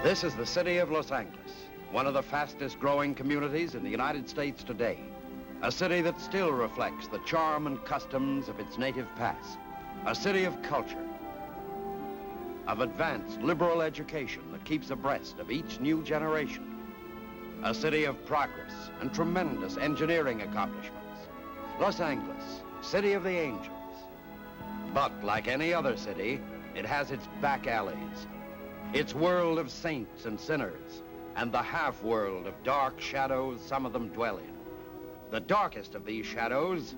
This is the city of Los Angeles, one of the fastest growing communities in the United States today. A city that still reflects the charm and customs of its native past. A city of culture, of advanced liberal education that keeps abreast of each new generation. A city of progress and tremendous engineering accomplishments. Los Angeles, city of the angels. But like any other city, it has its back alleys, its world of saints and sinners, and the half-world of dark shadows some of them dwell in. The darkest of these shadows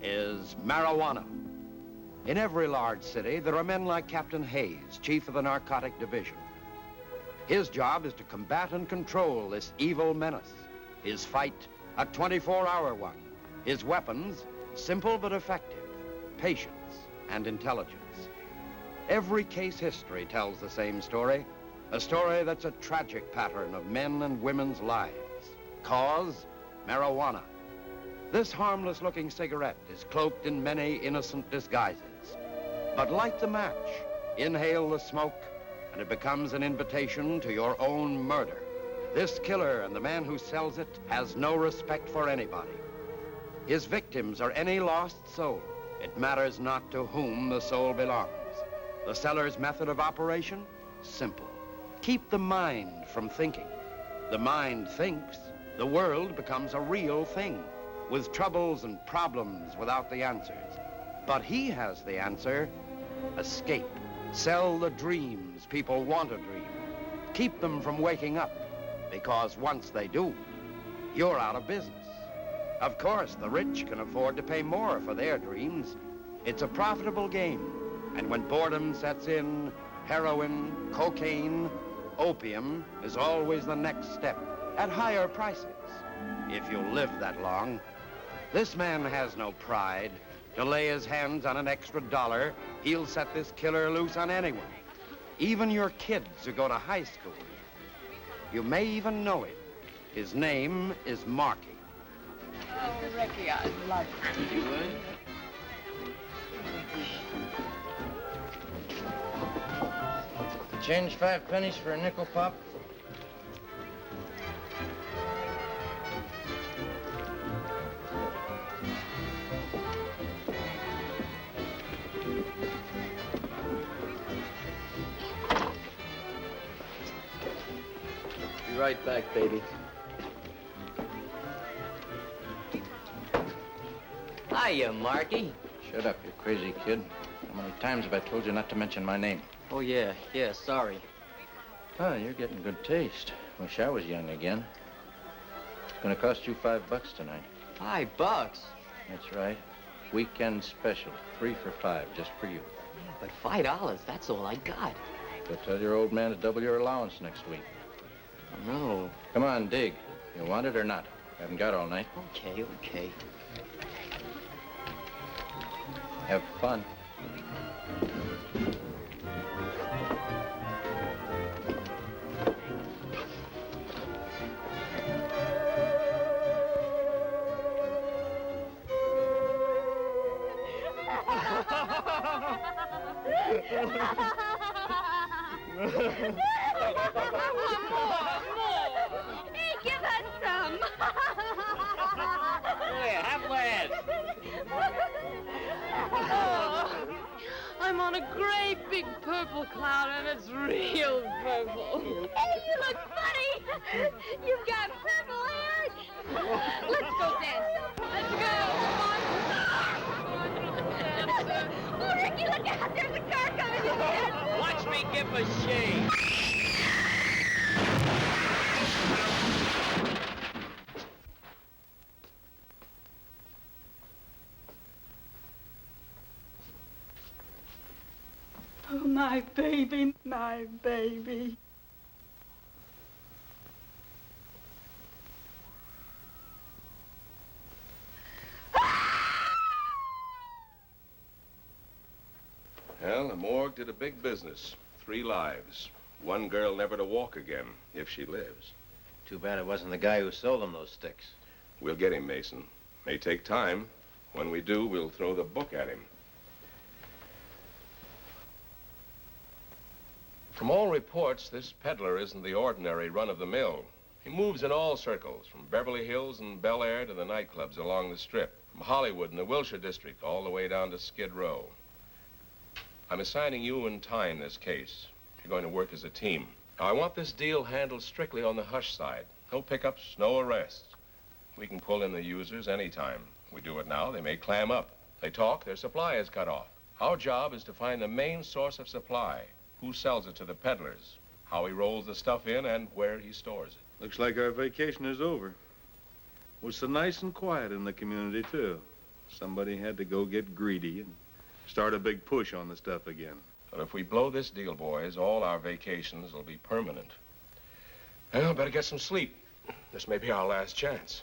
is marijuana. In every large city, there are men like Captain Hayes, chief of the narcotic division. His job is to combat and control this evil menace. His fight, a 24-hour one. His weapons, simple but effective, patience and intelligence. Every case history tells the same story, a story that's a tragic pattern of men and women's lives. Cause, marijuana. This harmless-looking cigarette is cloaked in many innocent disguises. But light the match, inhale the smoke, and it becomes an invitation to your own murder. This killer and the man who sells it has no respect for anybody. His victims are any lost soul. It matters not to whom the soul belongs. The seller's method of operation? Simple. Keep the mind from thinking. The mind thinks, the world becomes a real thing, with troubles and problems without the answers. But he has the answer: escape. Sell the dreams people want to dream. Keep them from waking up, because once they do, you're out of business. Of course, the rich can afford to pay more for their dreams. It's a profitable game. And when boredom sets in, heroin, cocaine, opium is always the next step, at higher prices, if you live that long. This man has no pride. To lay his hands on an extra dollar, he'll set this killer loose on anyone, even your kids who go to high school. You may even know him. His name is Marky. Oh, Ricky, I'd love it. You would? Change 5 pennies for a nickel pop? Be right back, baby. Hiya, Marky. Shut up, you crazy kid. How many times have I told you not to mention my name? Oh, yeah, sorry. Oh, you're getting good taste. Wish I was young again. It's gonna cost you $5 tonight. $5? That's right. Weekend special. 3 for $5, just for you. Yeah, but $5, that's all I got. So tell your old man to double your allowance next week. Oh, no. Come on, dig. You want it or not? Haven't got all night. Okay. Have fun. Hey, give us some. Hey, have last. I'm on a great big purple cloud, and it's real purple. Hey, you look funny. You've got purple hair. Let's go dance. Let's go. Oh, Ricky, look out. There's a car coming in. Watch me give a shave. Oh, my baby, my baby. Well, the morgue did a big business. 3 lives. 1 girl never to walk again, if she lives. Too bad it wasn't the guy who sold them those sticks. We'll get him, Mason. May take time. When we do, we'll throw the book at him. From all reports, this peddler isn't the ordinary run-of-the-mill. He moves in all circles, from Beverly Hills and Bel Air to the nightclubs along the Strip, from Hollywood and the Wilshire District all the way down to Skid Row. I'm assigning you and Tyne this case. You're going to work as a team. Now, I want this deal handled strictly on the hush side. No pickups, no arrests. We can pull in the users anytime. We do it now, they may clam up. They talk, their supply is cut off. Our job is to find the main source of supply. Who sells it to the peddlers, how he rolls the stuff in, and where he stores it. Looks like our vacation is over. Was so nice and quiet in the community, too. Somebody had to go get greedy and start a big push on the stuff again. But if we blow this deal, boys, all our vacations will be permanent. Well, better get some sleep. This may be our last chance.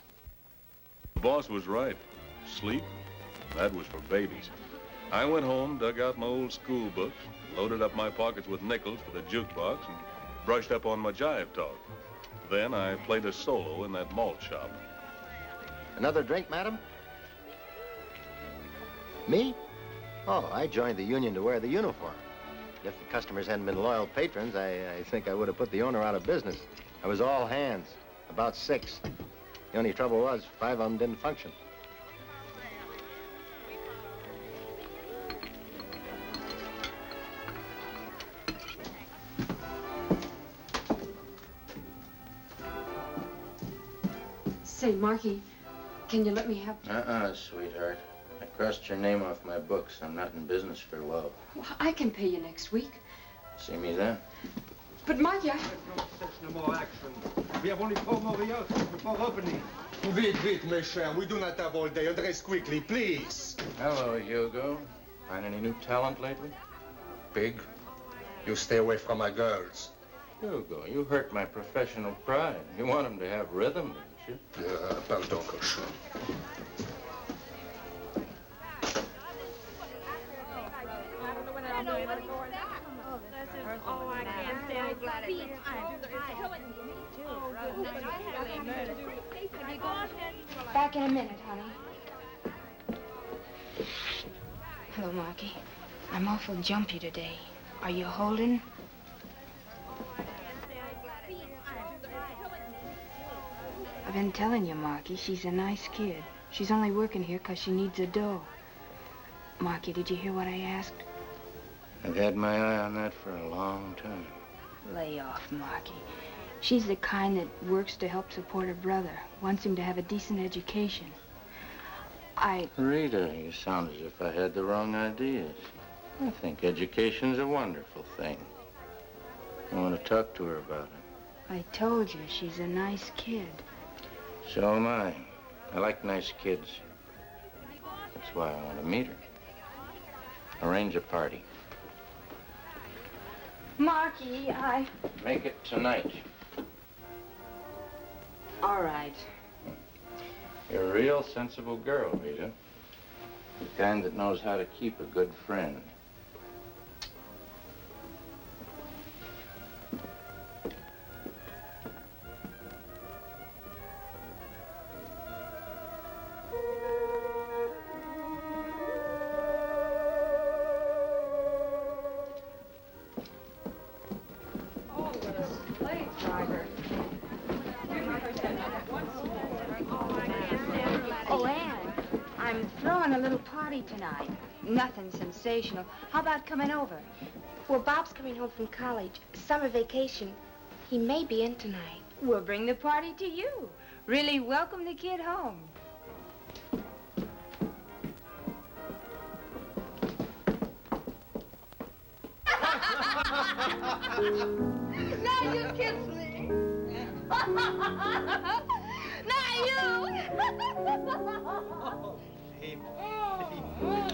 The boss was right. Sleep, that was for babies. I went home, dug out my old school books, loaded up my pockets with nickels for the jukebox, and brushed up on my jive talk. Then I played a solo in that malt shop. Another drink, madam? Me? Oh, I joined the union to wear the uniform. If the customers hadn't been loyal patrons, I think I would have put the owner out of business. I was all hands, about 6. The only trouble was 5 of them didn't function. Say, Marky, can you let me have... Sweetheart. I crossed your name off my books. I'm not in business for love. Well, I can pay you next week. See me then? But, Marky, No more action. We have only 4 more years before opening. Vite, mes chers. We do not have all day. Address quickly, please. Hello, Hugo. Find any new talent lately? Pig, you stay away from my girls. Hugo, you hurt my professional pride. You want them to have rhythm, don't you? Pardon, cochon. back in a minute, honey. Hello, Marky. I'm awful jumpy today. Are you holding? I've been telling you, Marky, she's a nice kid. She's only working here 'cause she needs the dough. Marky, did you hear what I asked? I've had my eye on that for a long time. Lay off, Marky. She's the kind that works to help support her brother, wants him to have a decent education. Rita, you sound as if I had the wrong ideas. I think education's a wonderful thing. I want to talk to her about it. I told you, she's a nice kid. So am I. I like nice kids. That's why I want to meet her. Arrange a party. Marky, Make it tonight. All right. You're a real sensible girl, Rita. The kind that knows how to keep a good friend. Tonight. Nothing sensational. How about coming over? Well, Bob's coming home from college. Summer vacation. He may be in tonight. We'll bring the party to you. Really welcome the kid home. Now you kiss me. Not you.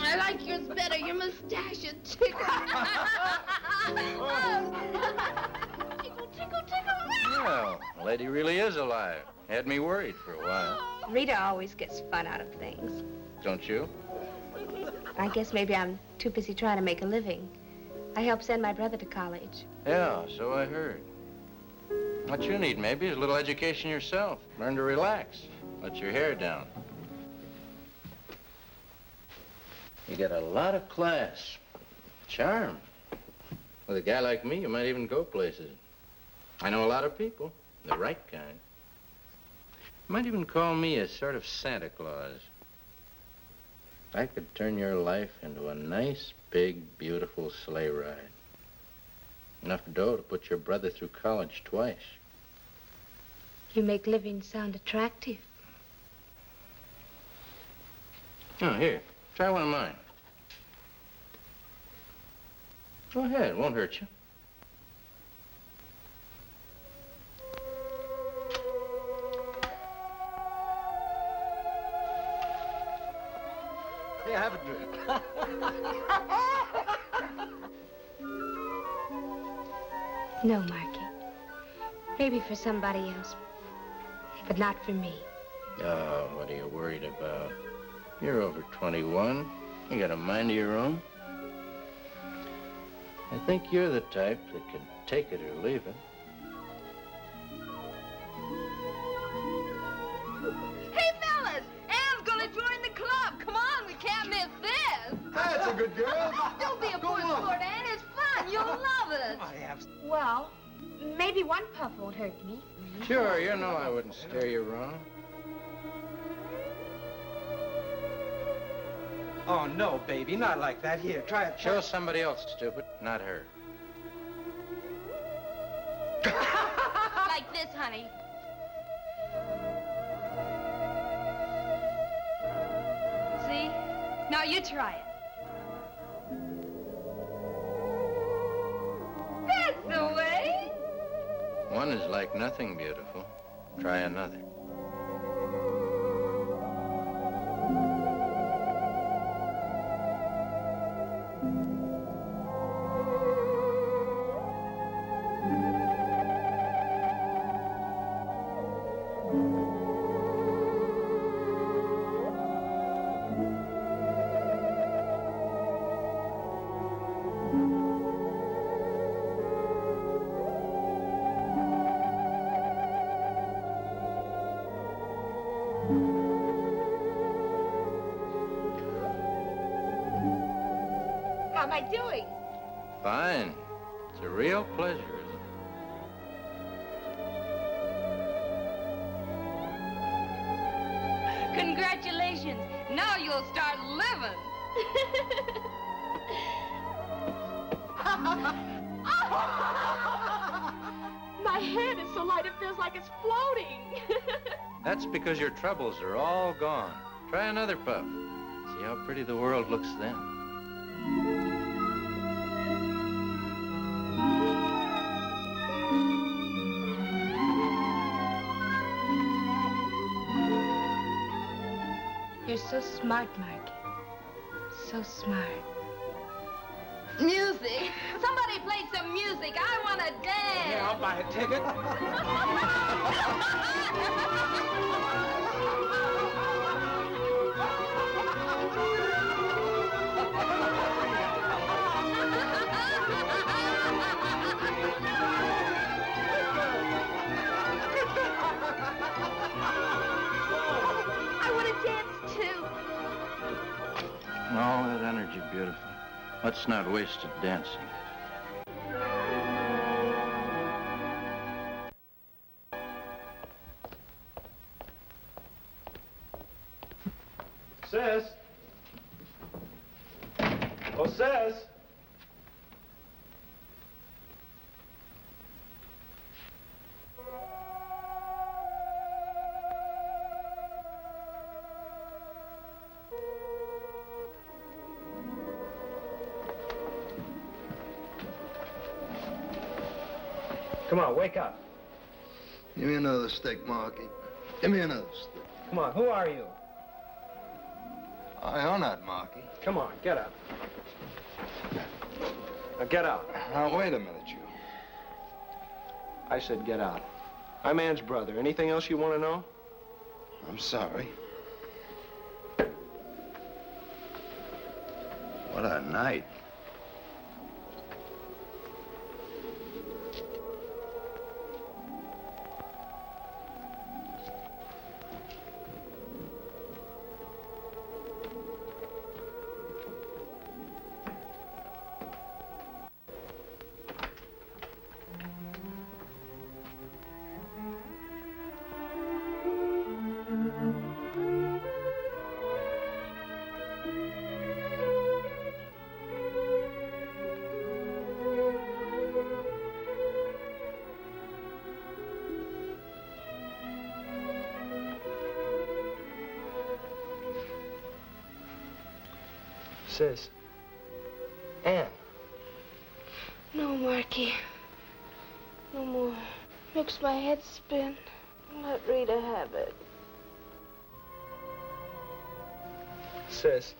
I like yours better. Your mustache is tickle. Tickle, tickle, tickle. Well, the lady really is alive. Had me worried for a while. Rita always gets fun out of things. Don't you? I guess maybe I'm too busy trying to make a living. I helped send my brother to college. Yeah, so I heard. What you need, maybe, is a little education yourself. Learn to relax. Let your hair down. You got a lot of class. Charm. With a guy like me, you might even go places. I know a lot of people, the right kind. You might even call me a sort of Santa Claus. I could turn your life into a nice, big, beautiful sleigh ride. Enough dough to put your brother through college twice. You make living sound attractive. Oh, here, try one of mine. Go ahead, it won't hurt you. Hey, have a drink. No, Marky. Maybe for somebody else, but not for me. Oh, what are you worried about? You're over 21. You got a mind of your own. I think you're the type that can take it or leave it. Hey, fellas! Anne's gonna join the club. Come on, we can't miss this. That's a good girl. Don't be a poor sport, Anne. It's fun. You'll love it. Well, maybe one puff won't hurt me. Sure, you know I wouldn't steer you wrong. Oh, no, baby, not like that. Here, try it. Show somebody else, stupid, not her. Like this, honey. See? Now you try it. That's the way. One is like nothing beautiful. Try another. How am I doing? Fine. It's a real pleasure, isn't it? Congratulations. Now you'll start living. My head is so light it feels like it's floating. That's because your troubles are all gone. Try another puff. See how pretty the world looks then. You're so smart, Marky. So smart. Music. Somebody play some music. I want to dance. Yeah, I'll buy a ticket. I want to dance too. All that energy, beautiful. Let's not waste it dancing. Sis? Oh, sis? Come on, wake up. Give me another stick, Marky. Give me another stick. Come on, who are you? You're not Marky. Come on, get up. Now get out. Now, wait a minute, you. I said get out. I'm Ann's brother. Anything else you want to know? I'm sorry. What a night. Sis. Ann. No, Marky. No more. Makes my head spin. Let Rita have it. Sis.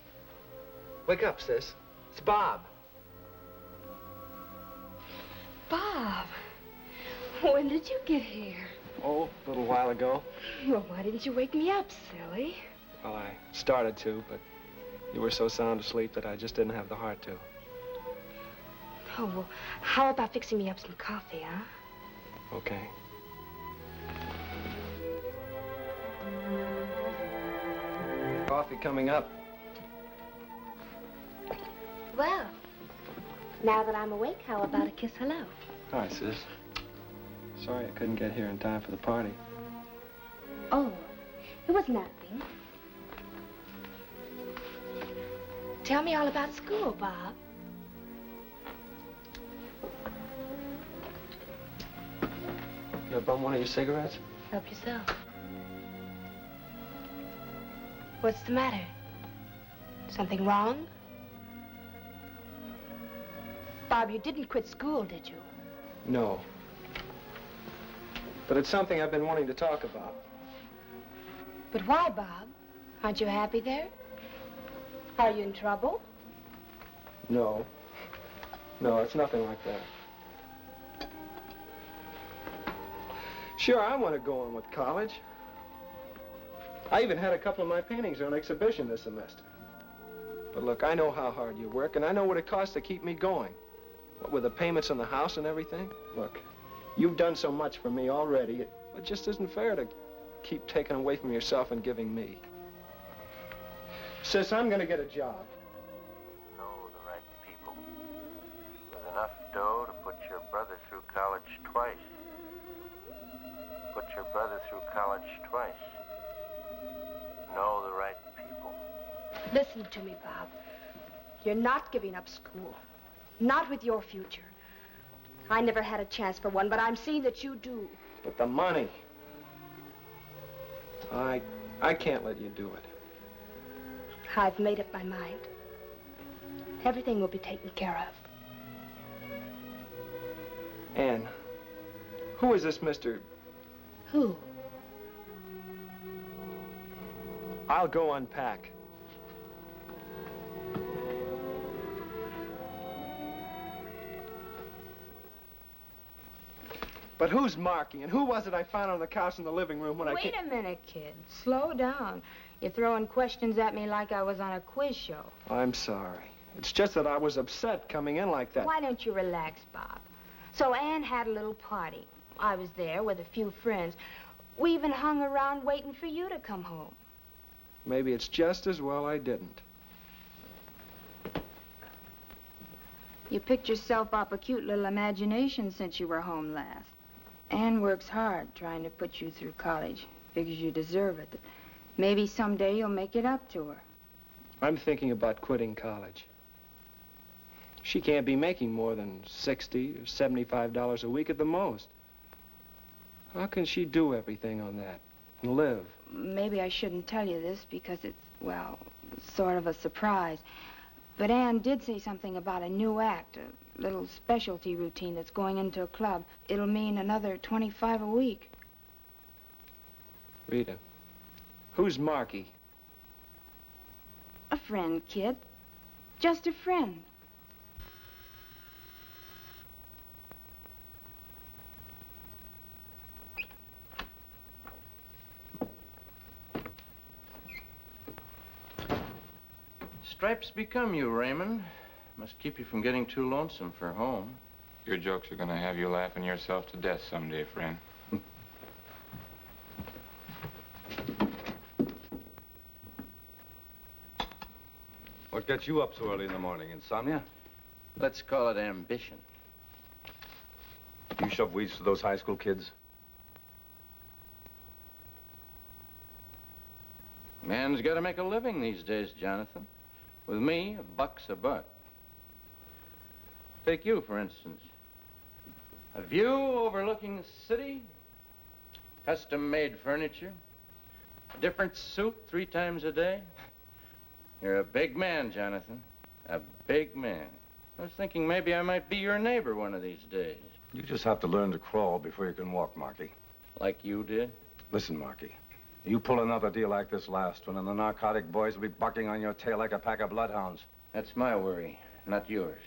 Wake up, sis. It's Bob. Bob. When did you get here? Oh, a little while ago. Well, why didn't you wake me up, silly? Well, I started to, but you were so sound asleep that I just didn't have the heart to. Oh, well, how about fixing me up some coffee, huh? Okay. Coffee coming up. Well, now that I'm awake, how about a kiss hello? Hi, sis. Sorry I couldn't get here in time for the party. Oh, it was nothing. Tell me all about school, Bob. You ever bum one of your cigarettes? Help yourself. What's the matter? Something wrong? Bob, you didn't quit school, did you? No. But it's something I've been wanting to talk about. But why, Bob? Aren't you happy there? Are you in trouble? No. No, it's nothing like that. Sure, I want to go on with college. I even had a couple of my paintings on exhibition this semester. But look, I know how hard you work, and I know what it costs to keep me going. What with the payments on the house and everything? Look, you've done so much for me already. It just isn't fair to keep taking away from yourself and giving me. Sis, I'm gonna get a job. Know the right people. With enough dough to put your brother through college twice. Put your brother through college twice. Know the right people. Listen to me, Bob. You're not giving up school. Not with your future. I never had a chance for one, but I'm seeing that you do. But the money. I can't let you do it. I've made up my mind. Everything will be taken care of. Ann, who is this Mr. Who? I'll go unpack. But who's Marky, and who was it I found on the couch in the living room when Wait a minute, kid. Slow down. You're throwing questions at me like I was on a quiz show. I'm sorry. It's just that I was upset coming in like that. Why don't you relax, Bob? So Ann had a little party. I was there with a few friends. We even hung around waiting for you to come home. Maybe it's just as well I didn't. You picked yourself up a cute little imagination since you were home last. Ann works hard trying to put you through college. Figures you deserve it. Maybe someday you'll make it up to her. I'm thinking about quitting college. She can't be making more than $60 or $75 a week at the most. How can she do everything on that and live? Maybe I shouldn't tell you this because it's, well, sort of a surprise. But Ann did say something about a new act, a little specialty routine that's going into a club. It'll mean another $25 a week. Rita, who's Marky? A friend, kid. Just a friend. Stripes become you, Raymond. Must keep you from getting too lonesome for home. Your jokes are gonna have you laughing yourself to death someday, friend. What gets you up so early in the morning? Insomnia? Let's call it ambition. You shove weeds to those high school kids? Man's got to make a living these days, Jonathan. With me, $1's a buck. Take you, for instance. A view overlooking the city, custom-made furniture, a different suit 3 times a day. You're a big man, Jonathan. A big man. I was thinking maybe I might be your neighbor one of these days. You just have to learn to crawl before you can walk, Marky. Like you did? Listen, Marky. You pull another deal like this last one, and the narcotic boys will be bucking on your tail like a pack of bloodhounds. That's my worry, not yours.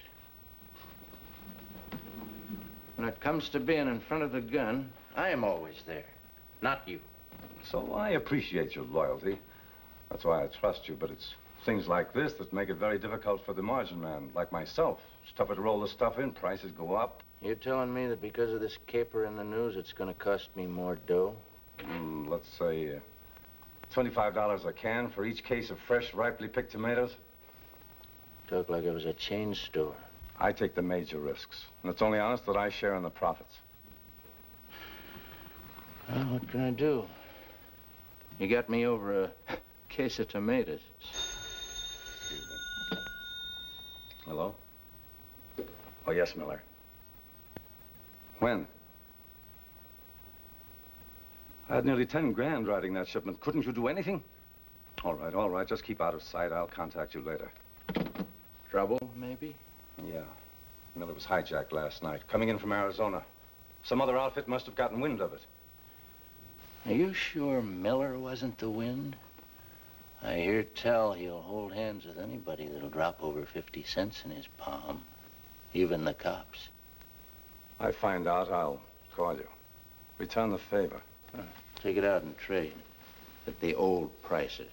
When it comes to being in front of the gun, I am always there, not you. So I appreciate your loyalty. That's why I trust you, but it's things like this that make it very difficult for the margin man, like myself. It's tougher to roll the stuff in, prices go up. You're telling me that because of this caper in the news, it's going to cost me more dough? Let's say $25 a can for each case of fresh, ripely picked tomatoes. Talk like it was a chain store. I take the major risks, and it's only honest that I share in the profits. Well, what can I do? You got me over a case of tomatoes. Excuse me. Hello? Oh, yes, Miller. When? I had nearly 10 grand riding that shipment. Couldn't you do anything? All right. Just keep out of sight. I'll contact you later. Trouble, maybe? Yeah. Miller was hijacked last night, coming in from Arizona. Some other outfit must have gotten wind of it. Are you sure Miller wasn't the wind? I hear tell he'll hold hands with anybody that'll drop over 50 cents in his palm. Even the cops. I find out, I'll call you. Return the favor. Take it out and trade at the old prices.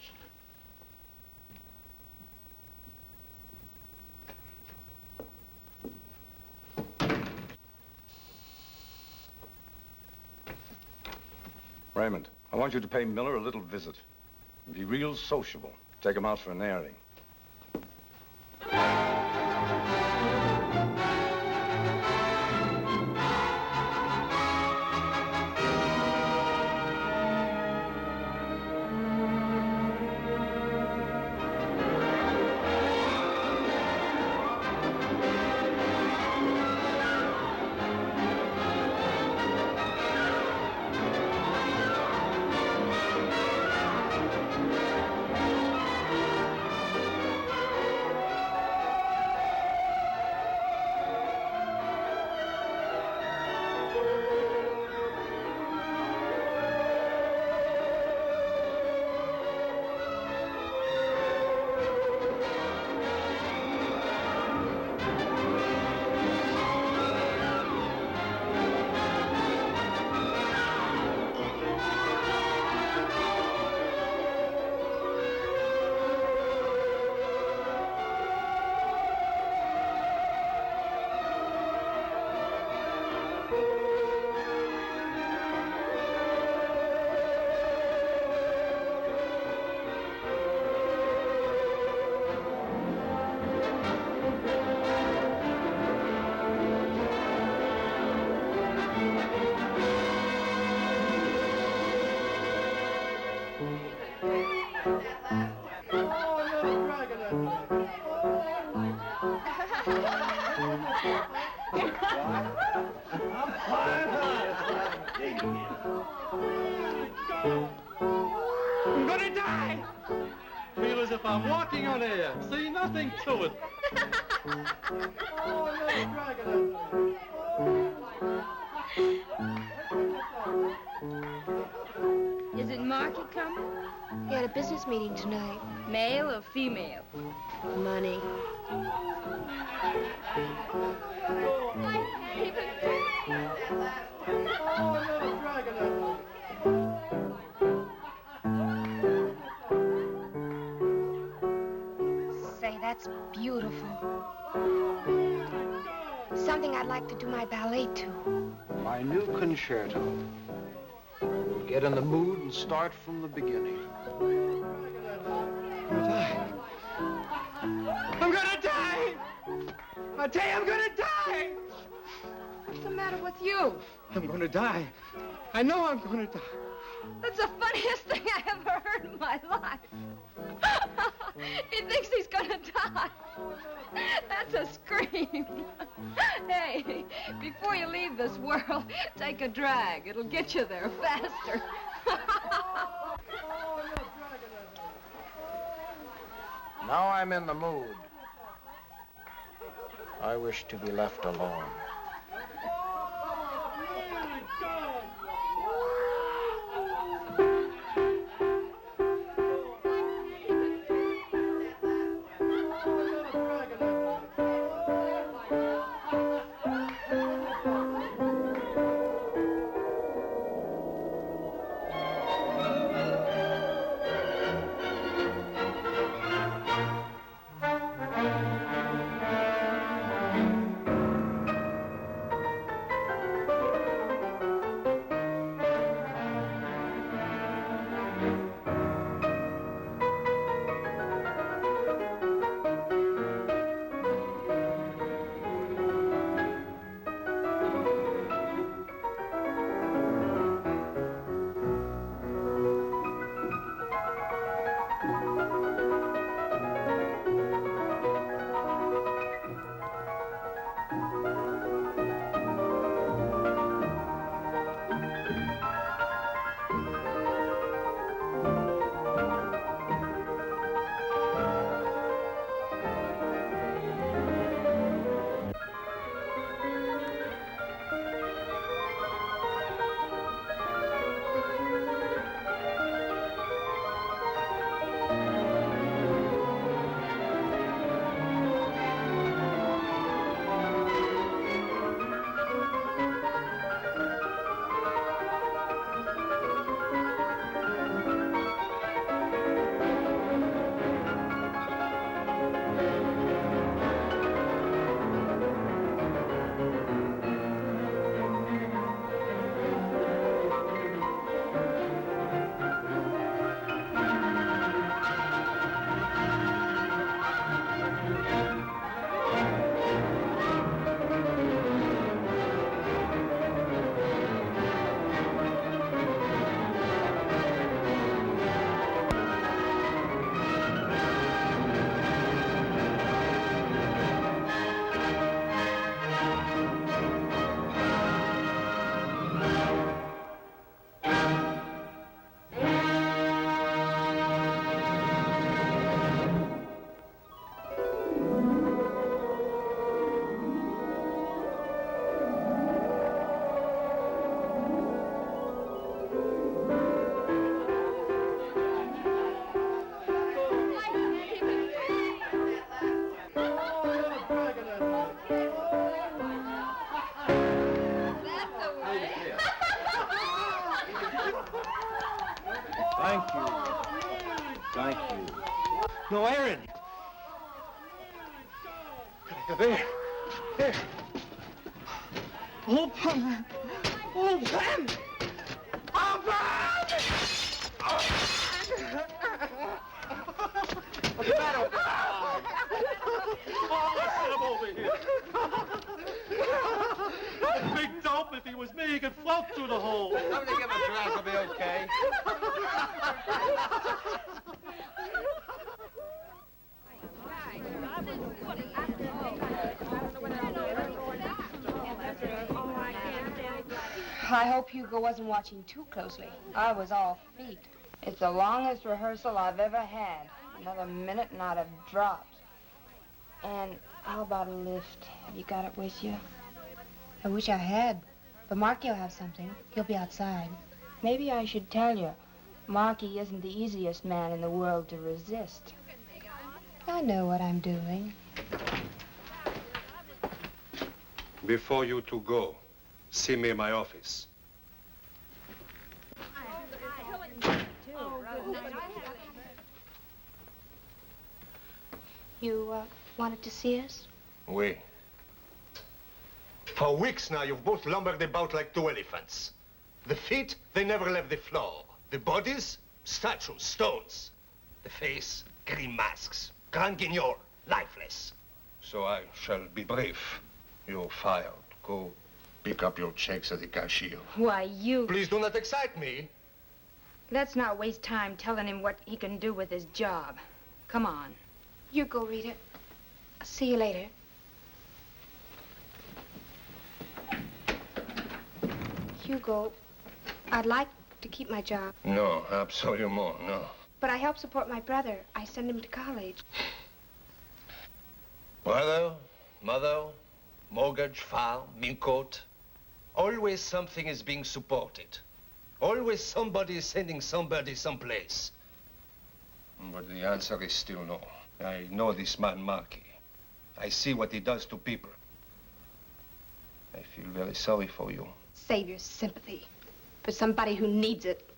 Raymond, I want you to pay Miller a little visit. Be real sociable. Take him out for an airing. I'm gonna die! Feel as if I'm walking on air. See, nothing to it. Is it Marky coming? He had a business meeting tonight. Male or female? Money. Say, that's beautiful. Something I'd like to do my ballet to. My new concerto. We'll get in the mood and start from the beginning. I'm gonna die! I tell you, I'm gonna die! What's the matter with you? I'm gonna die. I know I'm gonna die. That's the funniest thing I ever heard in my life. He thinks he's gonna die. That's a scream. Hey, before you leave this world, take a drag. It'll get you there faster. Now I'm in the mood. I wish to be left alone. Thank you. Thank you. No, Aaron. There. There. Open. Open. Open! What's the matter? Oh, let's get him over here. Big dope, if he was me, he could float through the hole. Somebody give him a drag, he'll be okay. I hope Hugo wasn't watching too closely. I was all feet. It's the longest rehearsal I've ever had. Another minute and I'd have dropped. And how about a lift? Have you got it with you? I wish I had. But Marky will have something. He'll be outside. Maybe I should tell you, Marky isn't the easiest man in the world to resist. I know what I'm doing. Before you two go, see me in my office. You, wanted to see us? Oui. For weeks now, you've both lumbered about like two elephants. The feet, they never left the floor. The bodies, statues, stones. The face, green masks. Grand Guignol, lifeless. So I shall be brief. You're fired. Go pick up your checks at the cashier. Why, you... Please do not excite me. Let's not waste time telling him what he can do with his job. Come on. You go, Rita. I'll see you later. Hugo, I'd like to keep my job. No, absolument no. But I help support my brother. I send him to college. Brother, mother, mortgage, farm, milk coat. Always something is being supported. Always somebody is sending somebody someplace. But the answer is still no. I know this man, Marky. I see what he does to people. I feel very sorry for you. Save your sympathy for somebody who needs it.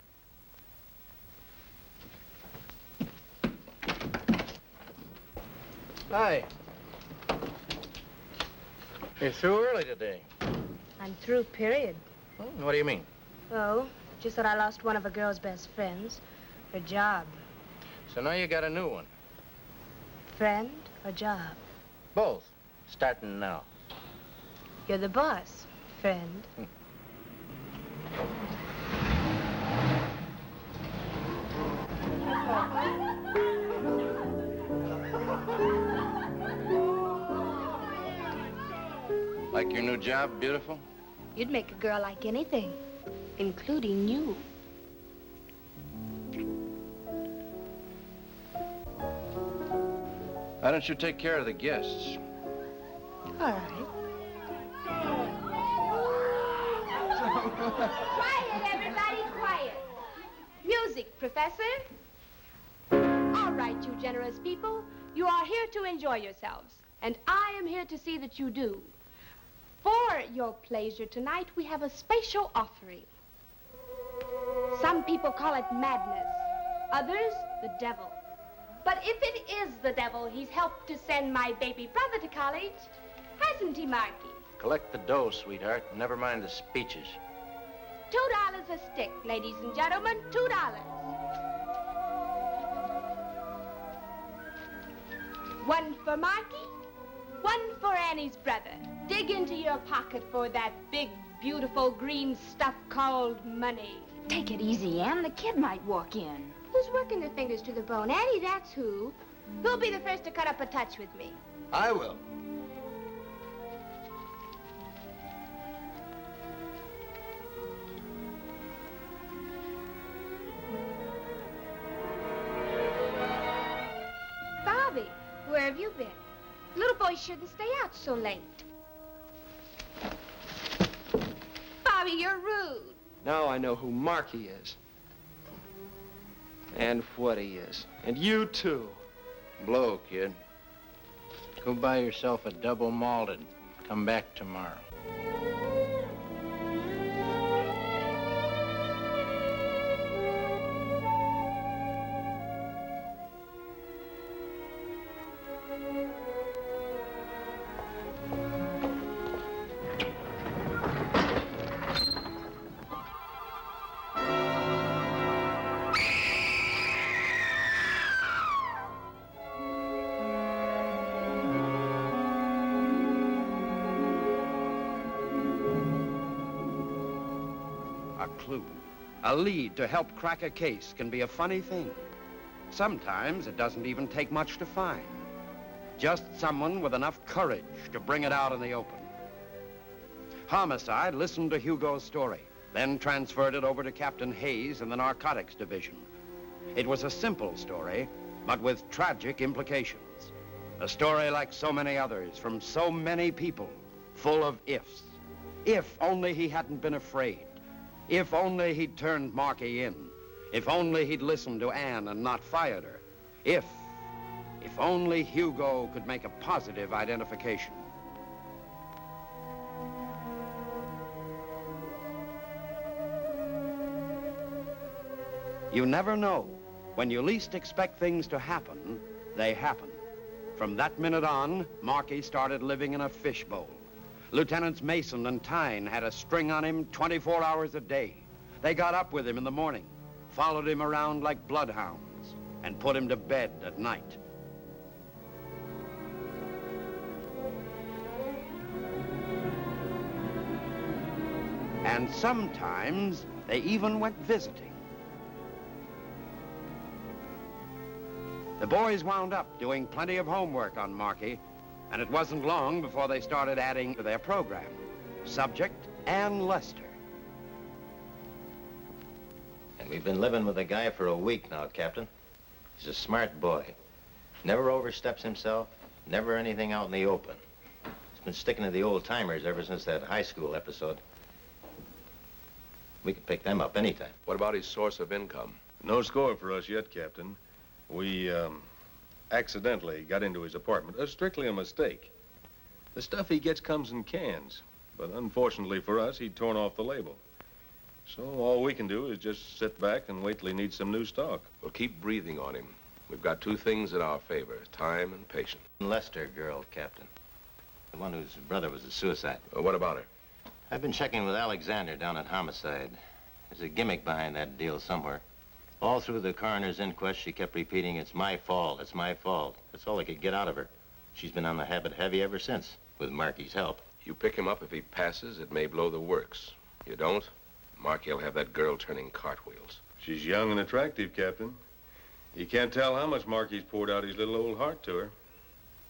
Hi. You're through early today. I'm through, period. Oh, what do you mean? Oh, just that I lost one of a girl's best friends. Her job. So now you got a new one. Friend or job? Both. Starting now. You're the boss, friend. Like your new job, beautiful? You'd make a girl like anything, including you. Why don't you take care of the guests? All right. Quiet, everybody, quiet. Music, Professor. All right, you generous people. You are here to enjoy yourselves, and I am here to see that you do. For your pleasure tonight, we have a special offering. Some people call it madness, others the devil. But if it is the devil, he's helped to send my baby brother to college, hasn't he, Marky? Collect the dough, sweetheart. Never mind the speeches. $2 a stick, ladies and gentlemen, $2. One for Marky, one for Annie's brother. Dig into your pocket for that big, beautiful green stuff called money. Take it easy, Ann. The kid might walk in. Who's working their fingers to the bone? Annie, that's who. Who'll be the first to cut up a touch with me? I will. Bobby, where have you been? Little boys shouldn't stay out so late. Bobby, you're rude. Now I know who Marky is. And what he is. And you, too. Blow, kid. Go buy yourself a double malted. Come back tomorrow. A clue, a lead to help crack a case can be a funny thing. Sometimes it doesn't even take much to find. Just someone with enough courage to bring it out in the open. Homicide listened to Hugo's story, then transferred it over to Captain Hayes in the Narcotics Division. It was a simple story, but with tragic implications. A story like so many others from so many people, full of ifs. If only he hadn't been afraid. If only he'd turned Marky in. If only he'd listened to Ann and not fired her. If only Hugo could make a positive identification. You never know. When you least expect things to happen, they happen. From that minute on, Marky started living in a fishbowl. Lieutenants Mason and Tyne had a string on him 24 hours a day. They got up with him in the morning, followed him around like bloodhounds, and put him to bed at night. And sometimes they even went visiting. The boys wound up doing plenty of homework on Marky, and it wasn't long before they started adding to their program. Subject, Ann Lester. And we've been living with the guy for a week now, Captain. He's a smart boy. Never oversteps himself, never anything out in the open. been sticking to the old-timers ever since that high school episode. We could pick them up anytime. What about his source of income? No score for us yet, Captain. We, accidentally got into his apartment. Strictly a mistake. The stuff he gets comes in cans. But unfortunately for us, he'd torn off the label. So all we can do is just sit back and wait till he needs some new stock. We'll keep breathing on him. We've got two things in our favor, time and patience. Lester girl, Captain. The one whose brother was a suicide. What about her? I've been checking with Alexander down at Homicide. There's a gimmick behind that deal somewhere. All through the coroner's inquest, she kept repeating, "It's my fault, it's my fault." That's all I could get out of her. She's been on the habit heavy ever since, with Marky's help. You pick him up. If he passes, it may blow the works. You don't, Marky'll have that girl turning cartwheels. She's young and attractive, Captain. You can't tell how much Marky's poured out his little old heart to her.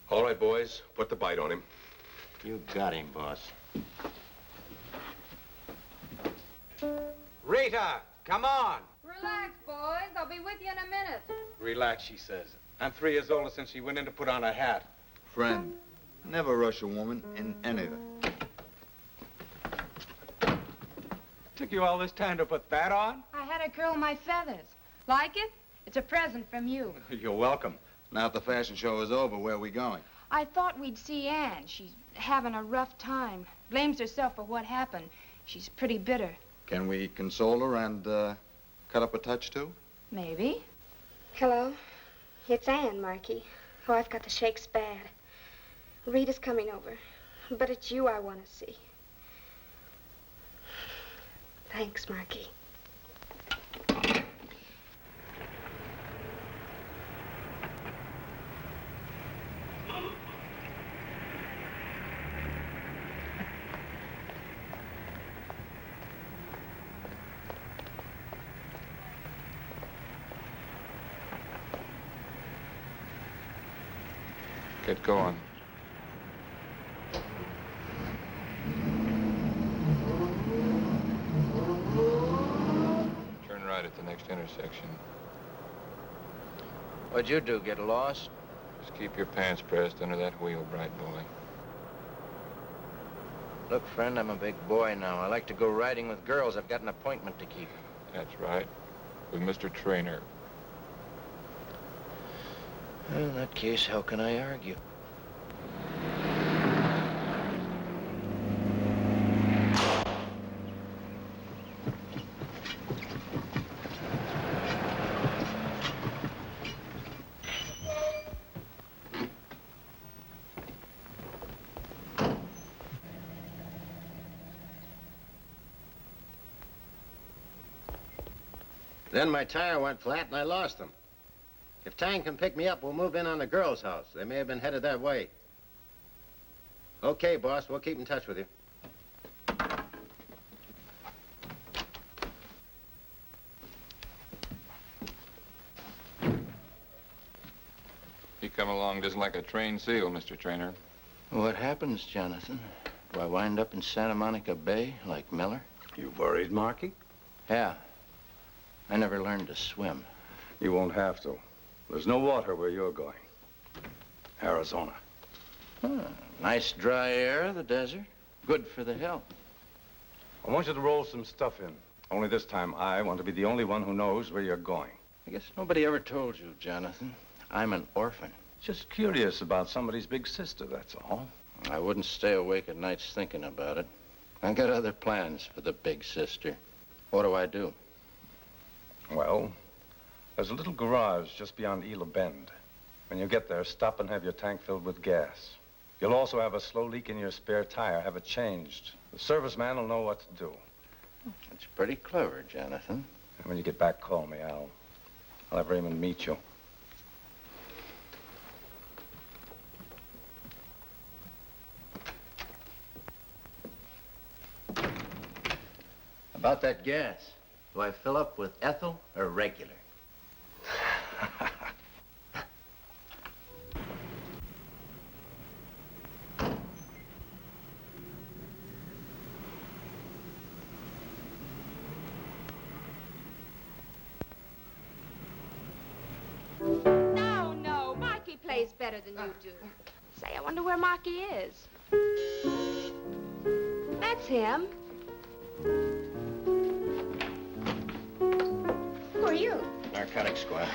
All right, boys, put the bite on him. You got him, boss. Rita, come on. Relax, boys. I'll be with you in a minute. Relax, she says. I'm 3 years older since she went in to put on her hat. Friend, never rush a woman in anything. Took you all this time to put that on? I had her curl my feathers. Like it? It's a present from you. You're welcome. Now that the fashion show is over, where are we going? I thought we'd see Anne. She's having a rough time. Blames herself for what happened. She's pretty bitter. Can we console her and cut up a touch, too? Maybe. Hello. It's Anne, Marky. Oh, I've got the shakes bad. Rita's coming over. But it's you I want to see. Thanks, Marky. Get going. Turn right at the next intersection. What'd you do, get lost? Just keep your pants pressed under that wheel, bright boy. Look, friend, I'm a big boy now. I like to go riding with girls. I've got an appointment to keep. That's right. With Mr. Trainer. Well, in that case, how can I argue? Then my tire went flat and I lost them. If Tang can pick me up, we'll move in on the girls' house. They may have been headed that way. Okay, boss, we'll keep in touch with you. He come along just like a trained seal, Mr. Trainer. What happens, Jonathan? Do I wind up in Santa Monica Bay like Miller? You worried, Marky? Yeah. I never learned to swim. You won't have to. There's no water where you're going. Arizona. Nice dry air of the desert. Good for the health. I want you to roll some stuff in. Only this time, I want to be the only one who knows where you're going. I guess nobody ever told you, Jonathan. I'm an orphan. Just curious about somebody's big sister, that's all. I wouldn't stay awake at nights thinking about it. I got other plans for the big sister. What do I do? Well, there's a little garage just beyond Ela Bend. When you get there, stop and have your tank filled with gas. You'll also have a slow leak in your spare tire. Have it changed. The serviceman will know what to do. It's pretty clever, Jonathan. And when you get back, call me. I'll have Raymond meet you. About that gas, do I fill up with ethyl or regular? No, Marky plays better than you do. Say, I wonder where Marky is. That's him. Who are you? Narcotics squad.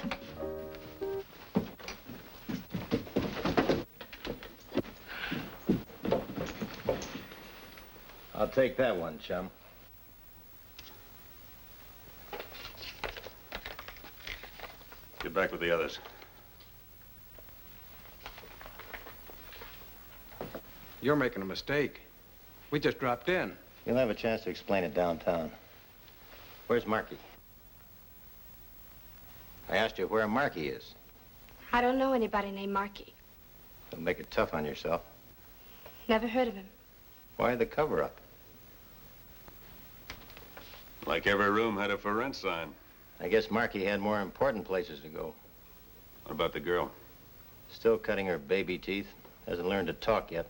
I'll take that one, chum. Get back with the others. You're making a mistake. We just dropped in. You'll have a chance to explain it downtown. Where's Marky? I asked you where Marky is. I don't know anybody named Marky. Don't make it tough on yourself. Never heard of him. Why the cover-up? Like every room had a for rent sign. I guess Marky had more important places to go. What about the girl? Still cutting her baby teeth. Hasn't learned to talk yet.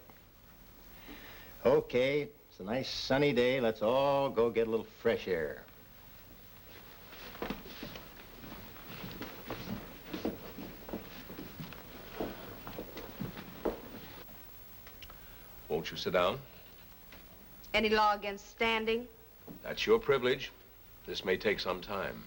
Okay, it's a nice sunny day. Let's all go get a little fresh air. Won't you sit down? Any law against standing? That's your privilege. This may take some time.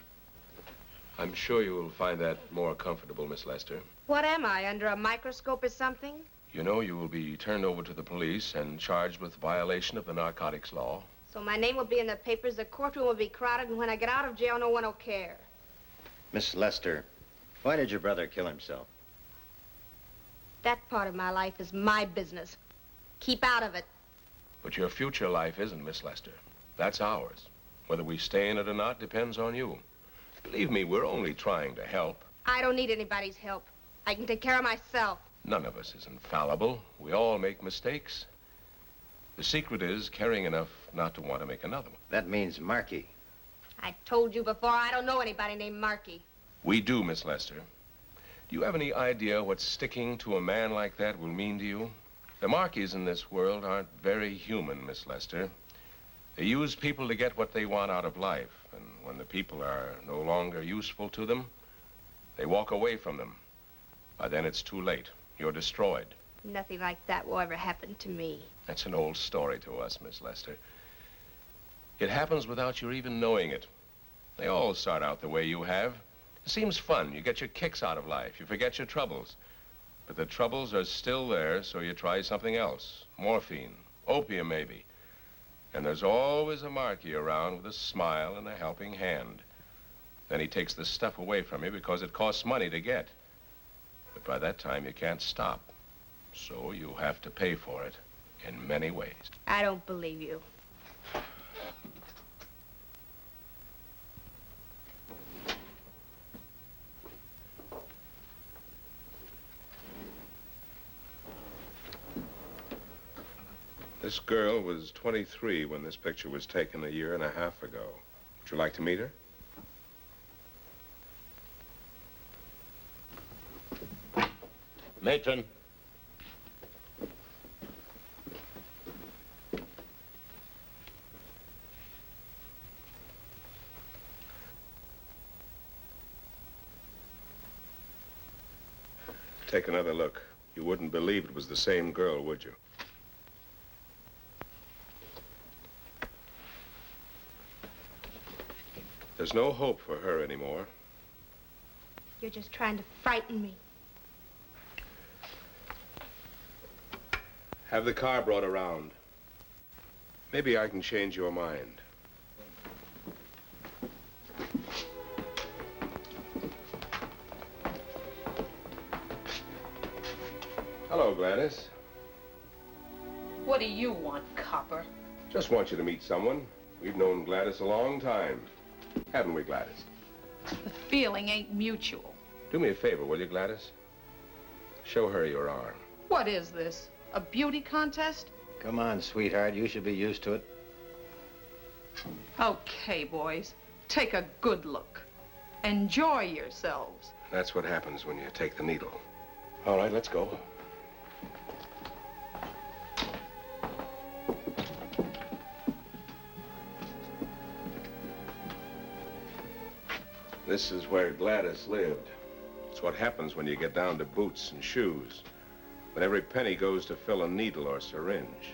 I'm sure you will find that more comfortable, Miss Lester. What am I, under a microscope or something? You know you will be turned over to the police and charged with violation of the narcotics law. So my name will be in the papers, the courtroom will be crowded, and when I get out of jail, no one will care. Miss Lester, why did your brother kill himself? That part of my life is my business. Keep out of it. But your future life isn't, Miss Lester. That's ours. Whether we stay in it or not depends on you. Believe me, we're only trying to help. I don't need anybody's help. I can take care of myself. None of us is infallible. We all make mistakes. The secret is caring enough not to want to make another one. That means Marky. I told you before, I don't know anybody named Marky. We do, Miss Lester. Do you have any idea what sticking to a man like that will mean to you? The Markies in this world aren't very human, Miss Lester. They use people to get what they want out of life, and when the people are no longer useful to them, they walk away from them. By then it's too late. You're destroyed. Nothing like that will ever happen to me. That's an old story to us, Miss Lester. It happens without your even knowing it. They all start out the way you have. It seems fun. You get your kicks out of life. You forget your troubles. But the troubles are still there, so you try something else. Morphine, opium maybe. And there's always a Marky around with a smile and a helping hand. Then he takes the stuff away from you because it costs money to get. But by that time, you can't stop. So you have to pay for it in many ways. I don't believe you. This girl was 23 when this picture was taken a year and a half ago. Would you like to meet her? Matron. Take another look. You wouldn't believe it was the same girl, would you? There's no hope for her anymore. You're just trying to frighten me. Have the car brought around. Maybe I can change your mind. Hello, Gladys. What do you want, copper? Just want you to meet someone. We've known Gladys a long time. Haven't we, Gladys? The feeling ain't mutual. Do me a favor, will you, Gladys? Show her your arm. What is this? A beauty contest? Come on, sweetheart. You should be used to it. Okay, boys. Take a good look. Enjoy yourselves. That's what happens when you take the needle. All right, let's go. This is where Gladys lived. It's what happens when you get down to boots and shoes. When every penny goes to fill a needle or syringe.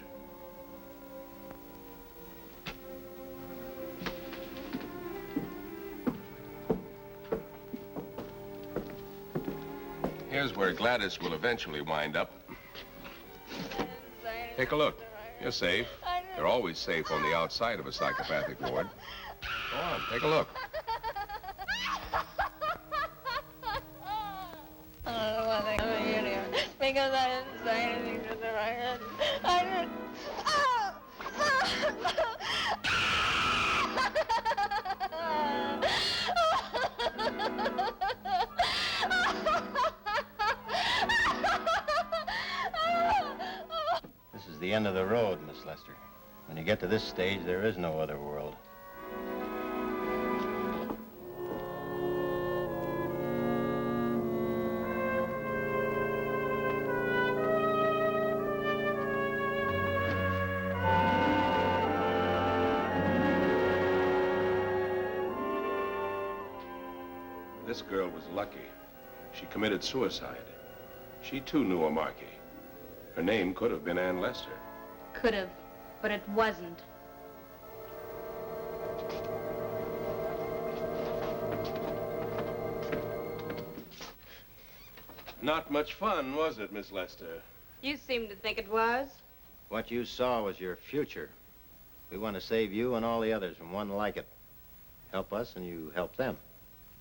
Here's where Gladys will eventually wind up. Take a look. You're safe. You're always safe on the outside of a psychopathic ward. Go on, take a look. I don't want to come in here because I didn't say anything to them. I didn't. This is the end of the road, Miss Lester. When you get to this stage, there is no other world. This girl was lucky. She committed suicide. She, too, knew a Markey. Her name could have been Ann Lester. Could have, but it wasn't. Not much fun, was it, Miss Lester? You seem to think it was. What you saw was your future. We want to save you and all the others from one like it. Help us and you help them.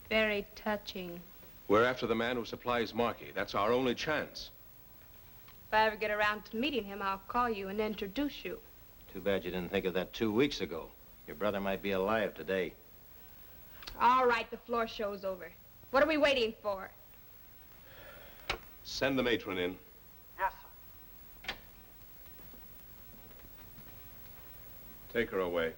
Very touching. We're after the man who supplies Markey. That's our only chance. If I ever get around to meeting him, I'll call you and introduce you. Too bad you didn't think of that 2 weeks ago. Your brother might be alive today. All right, the floor show's over. What are we waiting for? Send the matron in. Yes, sir. Take her away.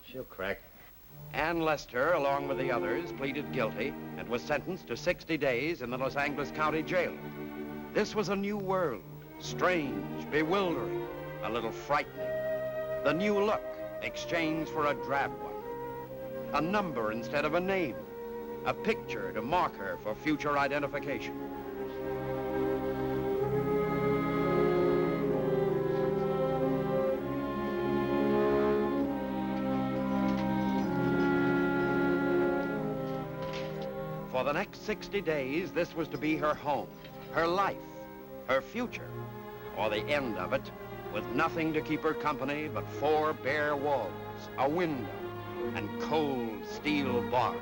She'll crack. Ann Lester, along with the others, pleaded guilty and was sentenced to 60 days in the Los Angeles County Jail. This was a new world, strange, bewildering, a little frightening. The new look exchanged for a drab one. A number instead of a name. A picture to mark her for future identification. For the next 60 days, this was to be her home, her life, her future, or the end of it, with nothing to keep her company but 4 bare walls, a window, and cold steel bars.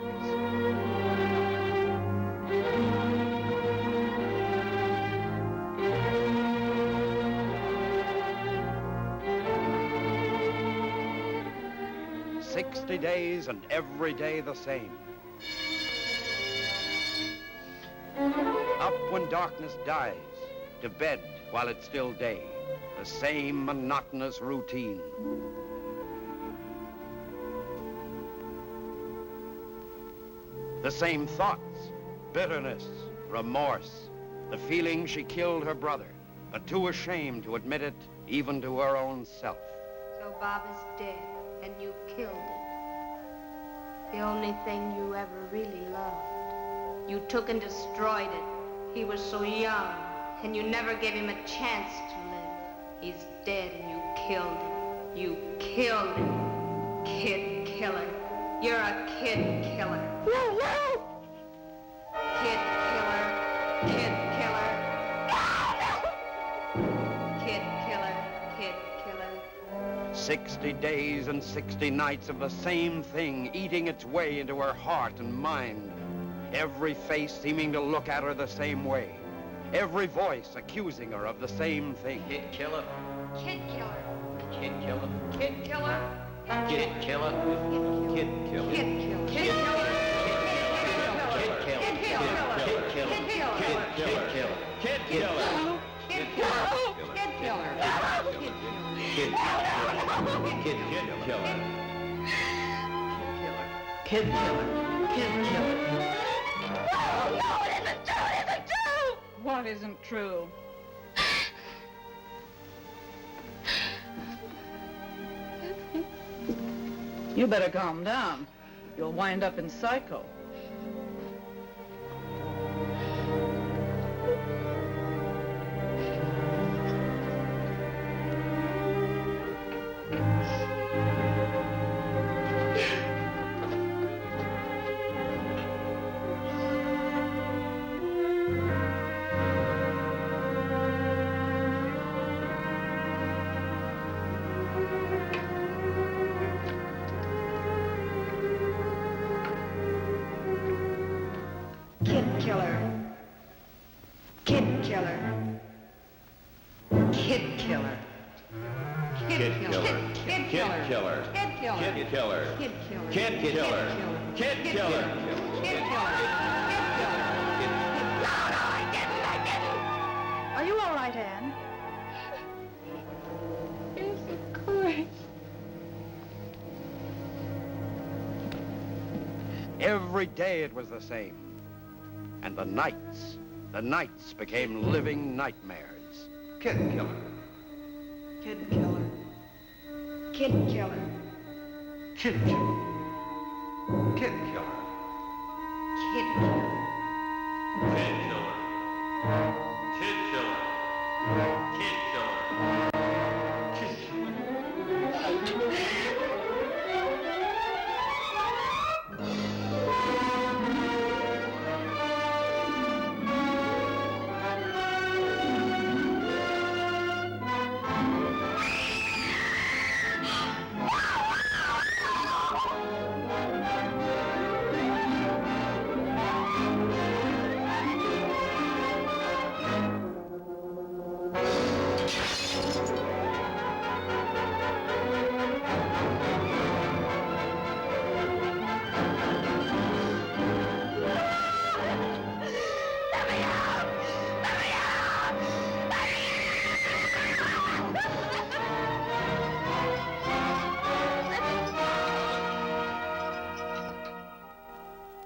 "60 days and every day the same. Up when darkness dies, to bed while it's still day. The same monotonous routine. The same thoughts, bitterness, remorse, the feeling she killed her brother, but too ashamed to admit it even to her own self. So Bob is dead, and you killed him. The only thing you ever really loved. You took and destroyed it. He was so young, and you never gave him a chance to live. He's dead, and you killed him. You killed him. Kid killer. You're a kid killer. Woo, woo! Kid killer. Kid killer. Kid killer. Kid killer. 60 days and 60 nights of the same thing eating its way into her heart and mind. Every face seeming to look at her the same way. Every voice accusing her of the same thing. Kid killer. Kid killer. Kid killer. Kid killer. Kid killer. Kid killer. Kid killer. Kid killer. Kid killer. Kid killer. Kid killer. Kid killer. Kid killer. Kid killer. Kid killer. Kid killer. Kid killer. Kid killer. Kid killer. Oh, no, it isn't true! It isn't true! What isn't true? You better calm down. You'll wind up in psycho. Kid killer. Kid killer. Kid Kid killer. killer. Kid killer. Kid killer. Kid killer. Kid killer. Kid killer. Kid killer. Are you all right, Anne? Yes, of course. Every day it was the same. And the nights became living nightmares. Kid killer. Kid killer. Kid killer. Kid killer. Kid killer. Kid killer. Kid killer. Kid killer. Kid killer. Kid killer.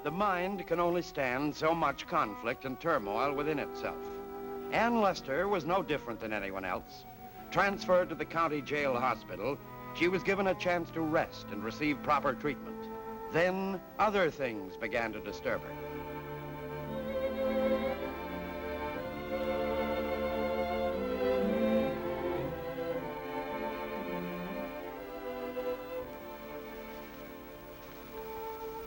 The mind can only stand so much conflict and turmoil within itself. Ann Lester was no different than anyone else. Transferred to the county jail hospital, she was given a chance to rest and receive proper treatment. Then other things began to disturb her.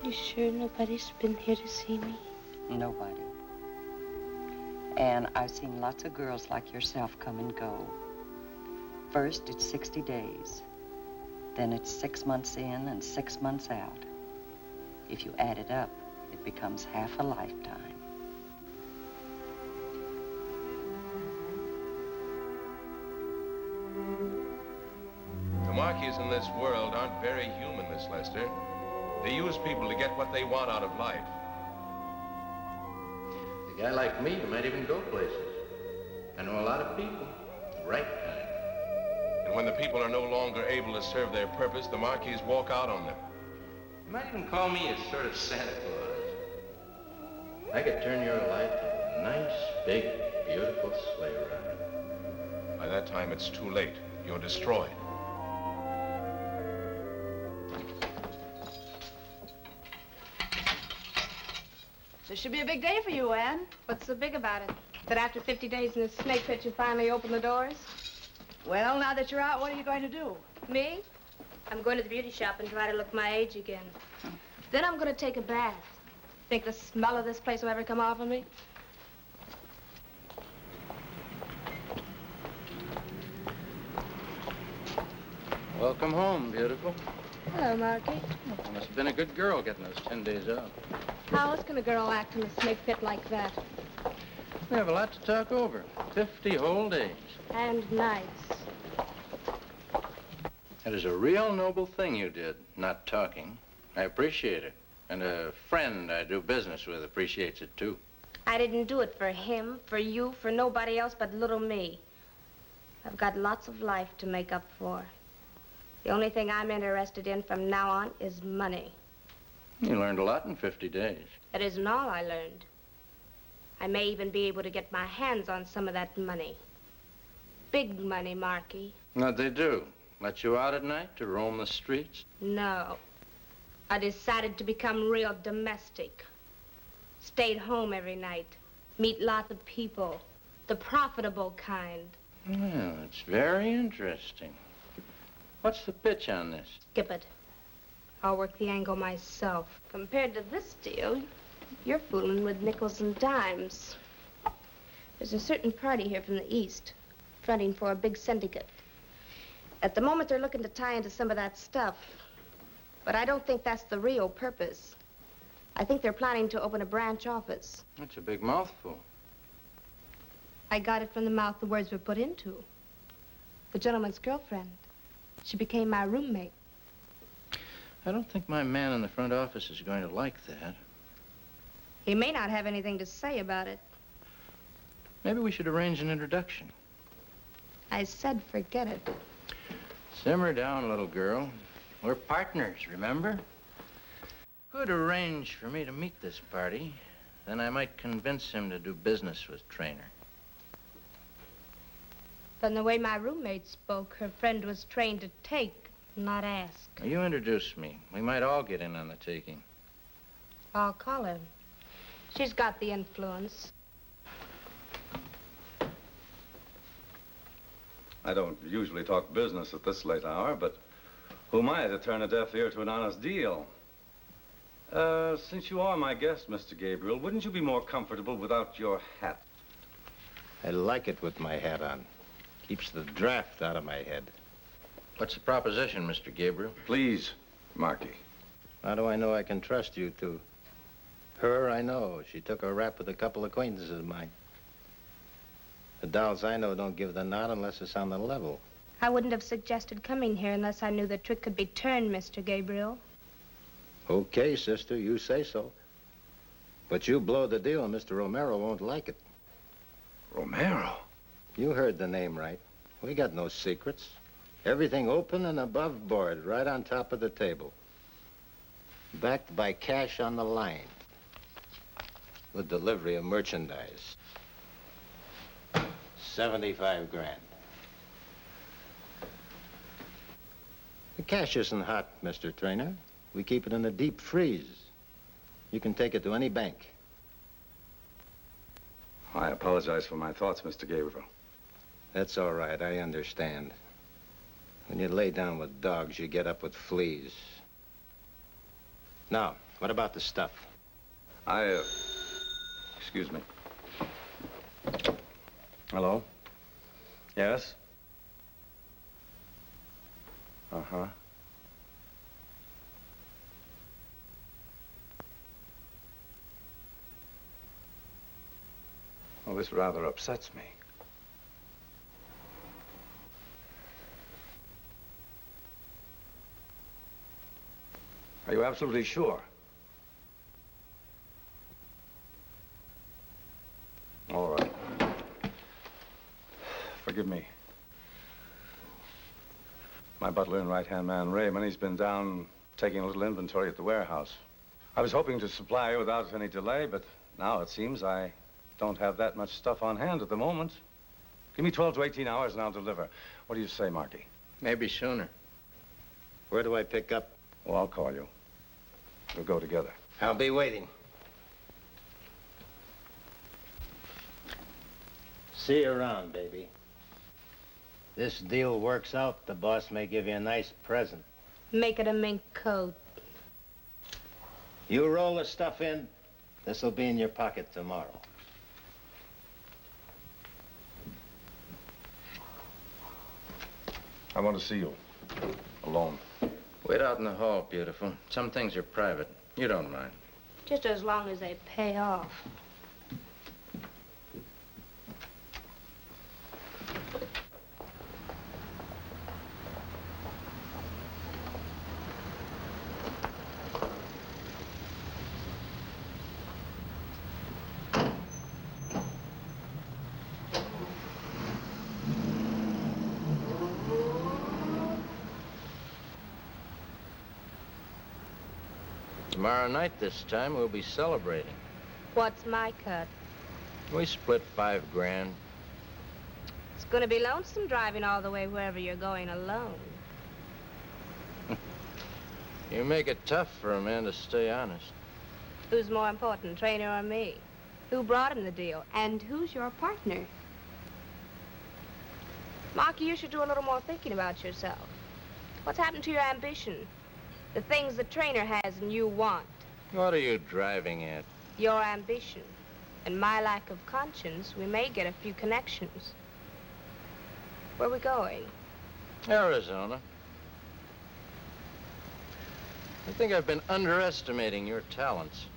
You sure nobody's been here to see me? Nobody. And I've seen lots of girls like yourself come and go. First, it's 60 days. Then it's 6 months in and 6 months out. If you add it up, it becomes half a lifetime. The Markeys in this world aren't very human, Miss Lester. They use people to get what they want out of life. A guy like me might even go places. I know a lot of people, the right kind. And when the people are no longer able to serve their purpose, the Markeys walk out on them. You might even call me a sort of Santa Claus. I could turn your life into a nice, big, beautiful sleigh ride. By that time, it's too late. You're destroyed. This should be a big day for you, Anne. What's so big about it? That after 50 days in the snake pit, you finally open the doors? Well, now that you're out, what are you going to do? Me? I'm going to the beauty shop and try to look my age again. Then I'm going to take a bath. Think the smell of this place will ever come off of me? Welcome home, beautiful. Hello, Marky. You must have been a good girl getting those 10 days off. How else can a girl act in a snake pit like that? We have a lot to talk over. 50 whole days. And nights. It is a real noble thing you did, not talking. I appreciate it. And a friend I do business with appreciates it, too. I didn't do it for him, for you, for nobody else but little me. I've got lots of life to make up for. The only thing I'm interested in from now on is money. You learned a lot in 50 days. That isn't all I learned. I may even be able to get my hands on some of that money. Big money, Marky. What'd they do? Let you out at night to roam the streets? No. I decided to become real domestic. Stayed home every night. Meet lots of people. The profitable kind. Well, it's very interesting. What's the pitch on this? Skip it. I'll work the angle myself. Compared to this deal, you're fooling with nickels and dimes. There's a certain party here from the East, fronting for a big syndicate. At the moment, they're looking to tie into some of that stuff. But I don't think that's the real purpose. I think they're planning to open a branch office. That's a big mouthful. I got it from the mouth the words were put into. the gentleman's girlfriend. She became my roommate. I don't think my man in the front office is going to like that. He may not have anything to say about it. Maybe we should arrange an introduction. I said forget it. Simmer down, little girl. We're partners, remember? Could arrange for me to meet this party. Then I might convince him to do business with Trainer. From the way my roommate spoke, her friend was trained to take, not ask. Now, you introduce me. We might all get in on the taking. I'll call her. She's got the influence. I don't usually talk business at this late hour, but who am I to turn a deaf ear to an honest deal? Since you are my guest, Mr. Gabriel, wouldn't you be more comfortable without your hat? I like it with my hat on. Keeps the draft out of my head. What's the proposition, Mr. Gabriel? Please, Marky. How do I know I can trust you two? Her, I know. She took a rap with a couple acquaintances of mine. The dolls I know don't give the nod unless it's on the level. I wouldn't have suggested coming here unless I knew the trick could be turned, Mr. Gabriel. Okay, sister, you say so. But you blow the deal and Mr. Romero won't like it. Romero? You heard the name right. We got no secrets. Everything open and above board, right on top of the table. Backed by cash on the line. With delivery of merchandise. 75 grand. The cash isn't hot, Mr. Trainer. We keep it in a deep freeze. You can take it to any bank. I apologize for my thoughts, Mr. Gabriel. That's all right, I understand. When you lay down with dogs, you get up with fleas. Now, what about the stuff? Excuse me. Hello? Yes? Uh-huh. Well, this rather upsets me. Are you absolutely sure? All right. Forgive me. My butler and right-hand man, Raymond, he's been down taking a little inventory at the warehouse. I was hoping to supply you without any delay, but now it seems I don't have that much stuff on hand at the moment. Give me 12 to 18 hours and I'll deliver. What do you say, Marky? Maybe sooner. Where do I pick up? Well, I'll call you. We'll go together. I'll be waiting. See you around, baby. This deal works out, the boss may give you a nice present. Make it a mink coat. You roll the stuff in, this'll be in your pocket tomorrow. I want to see you. Alone. Wait out in the hall, beautiful. Some things are private. You don't mind. Just as long as they pay off. Tomorrow night this time, we'll be celebrating. What's my cut? We split 5 grand. It's gonna be lonesome driving all the way wherever you're going alone. You make it tough for a man to stay honest. Who's more important, Trainer or me? Who brought him the deal? And who's your partner? Marky, you should do a little more thinking about yourself. What's happened to your ambition? The things the Trainer has and you want. What are you driving at? Your ambition. And my lack of conscience, we may get a few connections. Where are we going? Arizona. I think I've been underestimating your talents.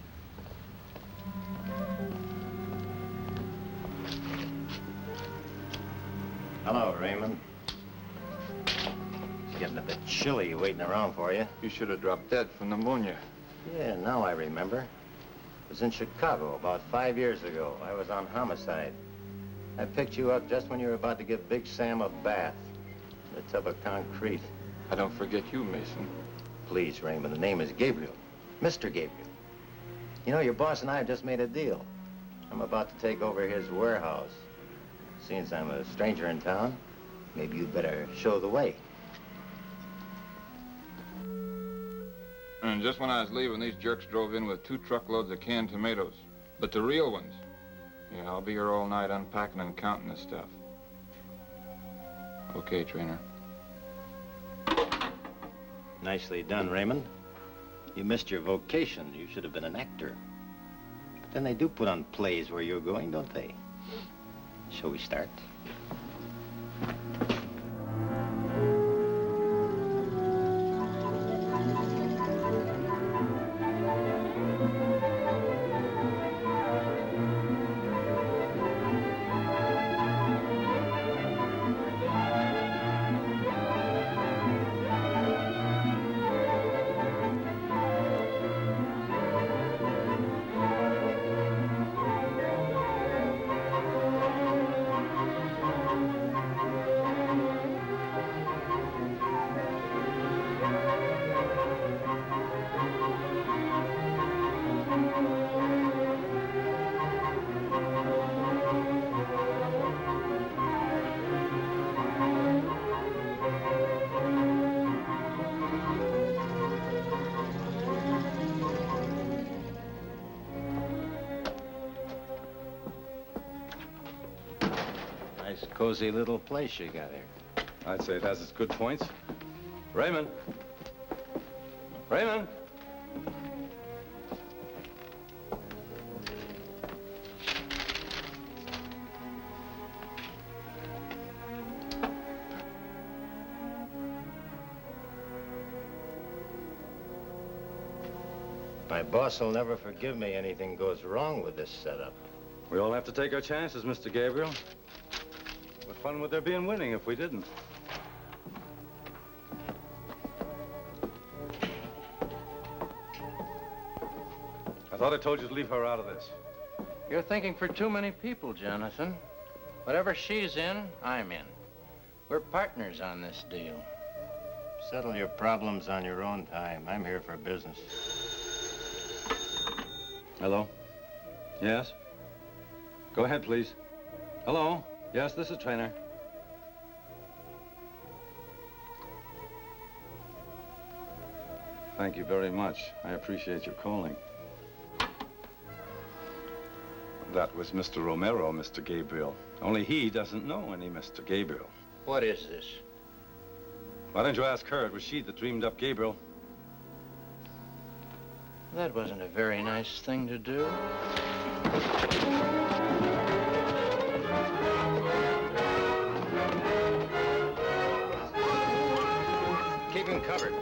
Hello, Raymond. a bit chilly waiting around for you. You should have dropped dead from pneumonia. Yeah, now I remember. It was in Chicago about 5 years ago. I was on homicide. I picked you up just when you were about to give Big Sam a bath in a tub of concrete. I don't forget you, Mason. Please, Raymond, the name is Gabriel. Mr. Gabriel. You know, your boss and I have just made a deal. I'm about to take over his warehouse. Since I'm a stranger in town, maybe you'd better show the way. And just when I was leaving, these jerks drove in with 2 truckloads of canned tomatoes. But the real ones. Yeah, I'll be here all night unpacking and counting this stuff. Okay, Trainer. Nicely done, Raymond. You missed your vocation. You should have been an actor. But then they do put on plays where you're going, don't they? Shall we start? Nice, cozy little place you got here. I'd say it has its good points. Raymond! Raymond! My boss will never forgive me anything goes wrong with this setup. We all have to take our chances, Mr. Gabriel. What fun would there be in winning if we didn't? I thought I told you to leave her out of this. You're thinking for too many people, Jonathan. Whatever she's in, I'm in. We're partners on this deal. Settle your problems on your own time. I'm here for business. Hello? Yes? Go ahead, please. Hello? Yes, this is Trainer. Thank you very much. I appreciate your calling. That was Mr. Romero, Mr. Gabriel. Only he doesn't know any Mr. Gabriel. What is this? Why don't you ask her? It was she that dreamed up Gabriel. That wasn't a very nice thing to do. Keep him covered.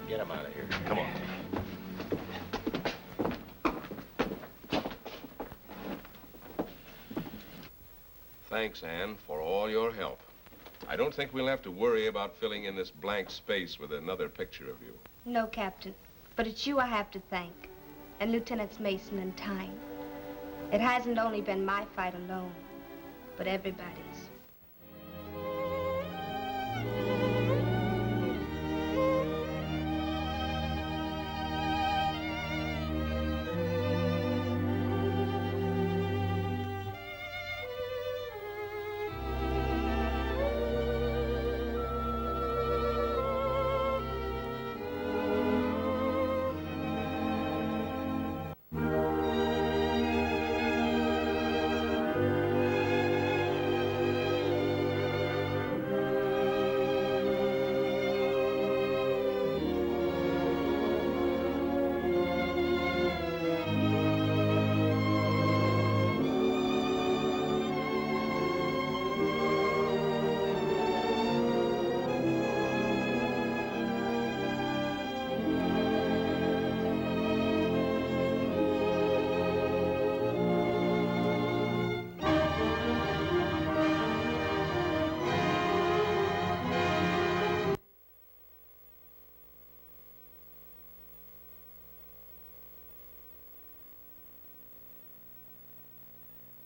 Get him out of here. Come on. Thanks, Anne, for all your help. I don't think we'll have to worry about filling in this blank space with another picture of you. No, Captain. But it's you I have to thank, and Lieutenants Mason and Tyne. It hasn't only been my fight alone, but everybody's.